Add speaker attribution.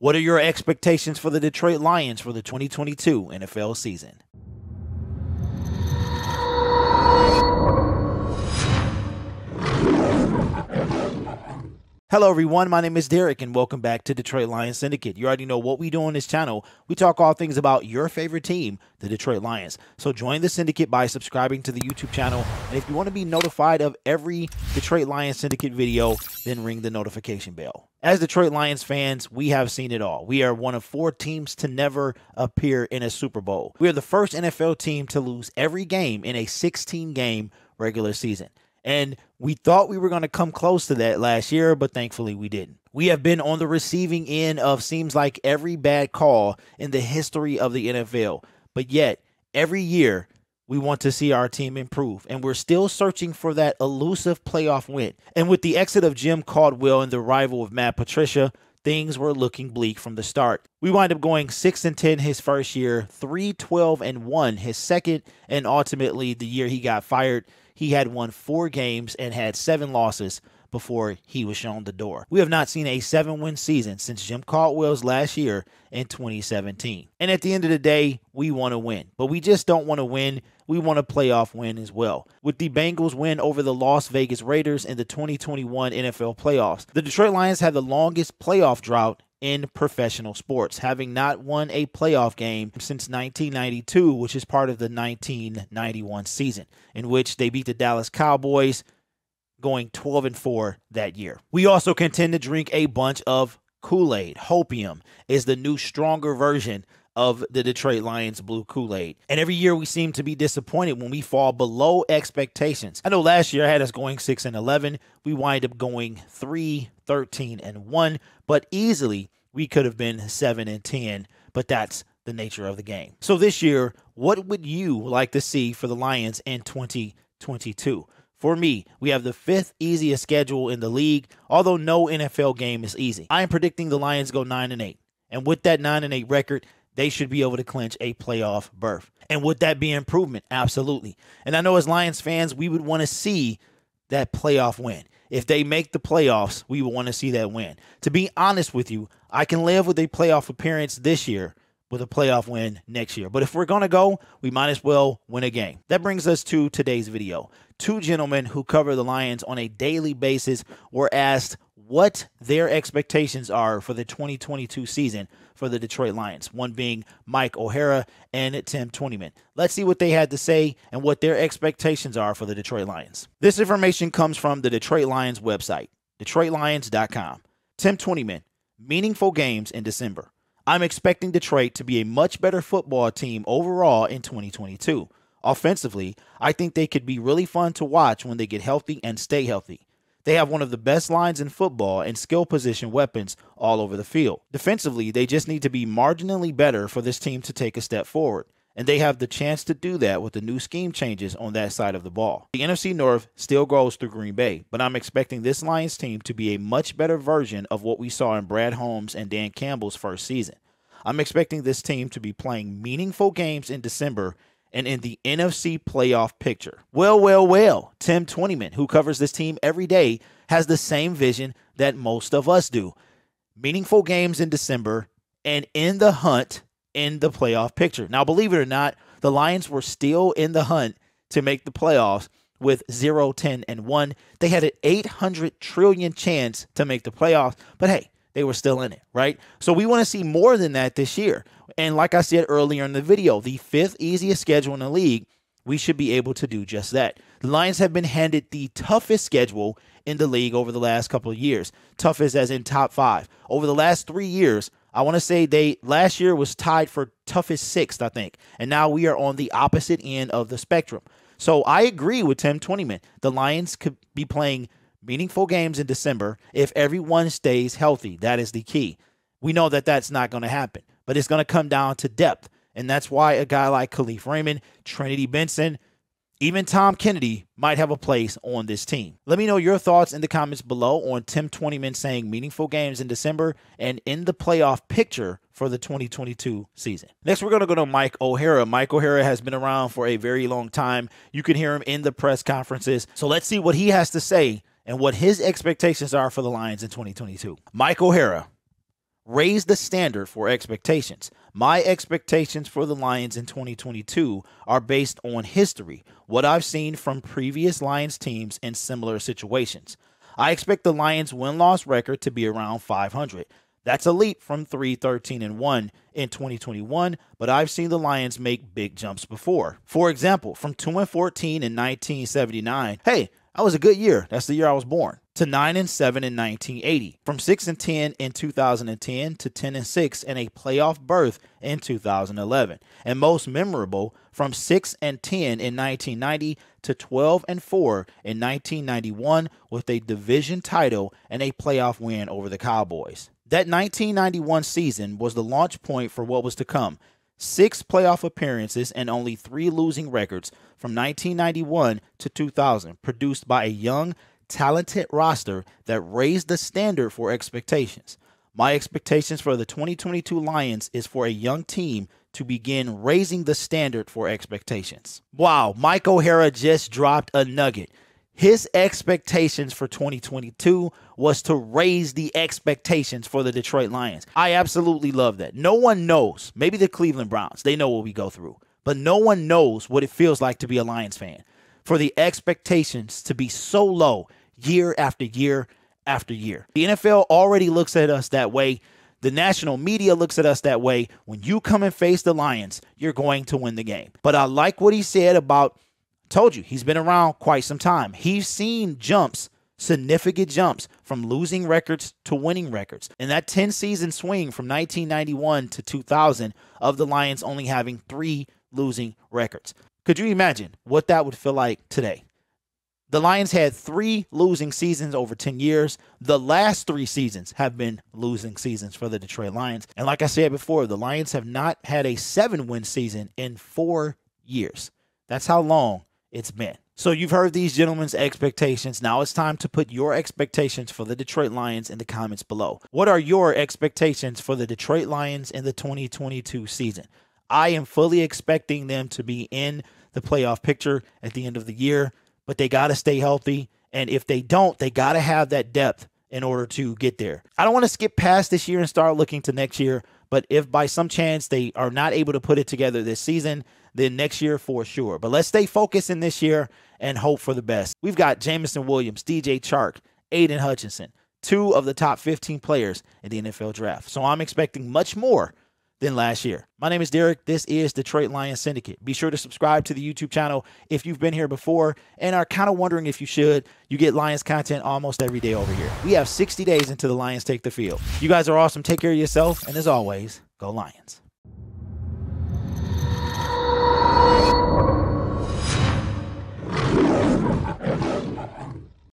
Speaker 1: What are your expectations for the Detroit Lions for the 2022 NFL season? Hello everyone, my name is Derek and welcome back to Detroit Lions Syndicate. You already know what we do on this channel. We talk all things about your favorite team, the Detroit Lions. So join the Syndicate by subscribing to the YouTube channel. And if you want to be notified of every Detroit Lions Syndicate video, then ring the notification bell. As Detroit Lions fans, we have seen it all. We are one of 4 teams to never appear in a Super Bowl. We are the first NFL team to lose every game in a 16-game regular season. And we thought we were going to come close to that last year, but thankfully we didn't. We have been on the receiving end of seems like every bad call in the history of the NFL. But yet, every year, we want to see our team improve. And we're still searching for that elusive playoff win. And with the exit of Jim Caldwell and the arrival of Matt Patricia, things were looking bleak from the start. We wind up going 6-10 his first year, 3-12-1 his second, and ultimately the year he got fired, he had won 4 games and had 7 losses before he was shown the door. We have not seen a 7-win season since Jim Caldwell's last year in 2017. And at the end of the day, we want to win. But we just don't want to win. We want a playoff win as well. With the Bengals win over the Las Vegas Raiders in the 2021 NFL playoffs, the Detroit Lions had the longest playoff drought in professional sports, having not won a playoff game since 1992, which is part of the 1991 season, in which they beat the Dallas Cowboys, going 12-4 that year. We also contend to drink a bunch of Kool-Aid. Hopium is the new, stronger version of the Detroit Lions blue Kool-Aid. And every year we seem to be disappointed when we fall below expectations. I know last year I had us going 6-11. We wind up going 3-13-1, but easily we could have been 7-10, but that's the nature of the game. So this year, what would you like to see for the Lions in 2022? For me, we have the 5th easiest schedule in the league, although no NFL game is easy. I am predicting the Lions go 9-8. And with that 9-8 record, they should be able to clinch a playoff berth. And would that be improvement? Absolutely. And I know as Lions fans, we would want to see that playoff win. If they make the playoffs, we would want to see that win. To be honest with you, I can live with a playoff appearance this year with a playoff win next year. But if we're going to go, we might as well win a game. That brings us to today's video. 2 gentlemen who cover the Lions on a daily basis were asked what their expectations are for the 2022 season for the Detroit Lions, one being Mike OHara and Tim Twentyman. Let's see what they had to say and what their expectations are for the Detroit Lions. This information comes from the Detroit Lions website, DetroitLions.com. Tim Twentyman, meaningful games in December. I'm expecting Detroit to be a much better football team overall in 2022. Offensively, I think they could be really fun to watch when they get healthy and stay healthy. They have one of the best lines in football and skill position weapons all over the field. Defensively, they just need to be marginally better for this team to take a step forward. And they have the chance to do that with the new scheme changes on that side of the ball. The NFC North still goes through Green Bay, but I'm expecting this Lions team to be a much better version of what we saw in Brad Holmes and Dan Campbell's first season. I'm expecting this team to be playing meaningful games in December and in the NFC playoff picture. Well, Tim Twentyman, who covers this team every day, has the same vision that most of us do. Meaningful games in December and in the hunt in the playoff picture. Now, believe it or not, the Lions were still in the hunt to make the playoffs with 0-10-1. They had an 800 trillion chance to make the playoffs, but hey, they were still in it, right? So we want to see more than that this year. And like I said earlier in the video, the 5th easiest schedule in the league, we should be able to do just that. The Lions have been handed the toughest schedule in the league over the last couple of years. Toughest as in top 5. Over the last 3 years, I want to say last year was tied for toughest 6th, I think. And now we are on the opposite end of the spectrum. So I agree with Tim Twentyman. The Lions could be playing meaningful games in December if everyone stays healthy. That is the key. We know that that's not going to happen, but it's going to come down to depth. And that's why a guy like Khalif Raymond, Trinity Benson, even Tom Kennedy might have a place on this team. Let me know your thoughts in the comments below on Tim Twentyman saying meaningful games in December and in the playoff picture for the 2022 season. Next, we're going to go to Mike OHara. Mike OHara has been around for a very long time. You can hear him in the press conferences. So let's see what he has to say and what his expectations are for the Lions in 2022. Mike OHara. raise the standard for expectations. My expectations for the Lions in 2022 are based on history, what I've seen from previous Lions teams in similar situations. I expect the Lions' win-loss record to be around 500. That's a leap from 3-13-1 in 2021, but I've seen the Lions make big jumps before. For example, from 2-14 in 1979, hey, that was a good year. That's the year I was born. To 9-7 in 1980. From 6-10 in 2010 to 10-6 in a playoff berth in 2011. And most memorable, from 6-10 in 1990 to 12-4 in 1991 with a division title and a playoff win over the Cowboys. That 1991 season was the launch point for what was to come. 6 playoff appearances and only 3 losing records from 1991 to 2000, produced by a young, talented roster that raised the standard for expectations. My expectations for the 2022 Lions is for a young team to begin raising the standard for expectations. Wow, Mike OHara just dropped a nugget. His expectations for 2022 was to raise the expectations for the Detroit Lions. I absolutely love that. No one knows, maybe the Cleveland Browns, they know what we go through, but no one knows what it feels like to be a Lions fan. For the expectations to be so low year after year after year. The NFL already looks at us that way. The national media looks at us that way. When you come and face the Lions, you're going to win the game. But I like what he said about, told you, he's been around quite some time. He's seen jumps, significant jumps from losing records to winning records. And that 10-season swing from 1991 to 2000 of the Lions only having 3 losing records. Could you imagine what that would feel like today? The Lions had 3 losing seasons over 10 years. The last 3 seasons have been losing seasons for the Detroit Lions. And like I said before, the Lions have not had a 7-win season in 4 years. That's how long it's been. So you've heard these gentlemen's expectations. Now it's time to put your expectations for the Detroit Lions in the comments below. What are your expectations for the Detroit Lions in the 2022 season? I am fully expecting them to be in the playoff picture at the end of the year, but they got to stay healthy. And if they don't, they got to have that depth in order to get there. I don't want to skip past this year and start looking to next year, but if by some chance they are not able to put it together this season, then next year for sure. But let's stay focused in this year and hope for the best. We've got Jameson Williams, DJ Chark, Aiden Hutchinson, 2 of the top 15 players in the NFL draft. So I'm expecting much more than last year. My name is Derek. This is Detroit Lions Syndicate. Be sure to subscribe to the YouTube channel if you've been here before and are kind of wondering if you should. You get Lions content almost every day over here. We have 60 days until the Lions take the field. You guys are awesome. Take care of yourself. And as always, go Lions.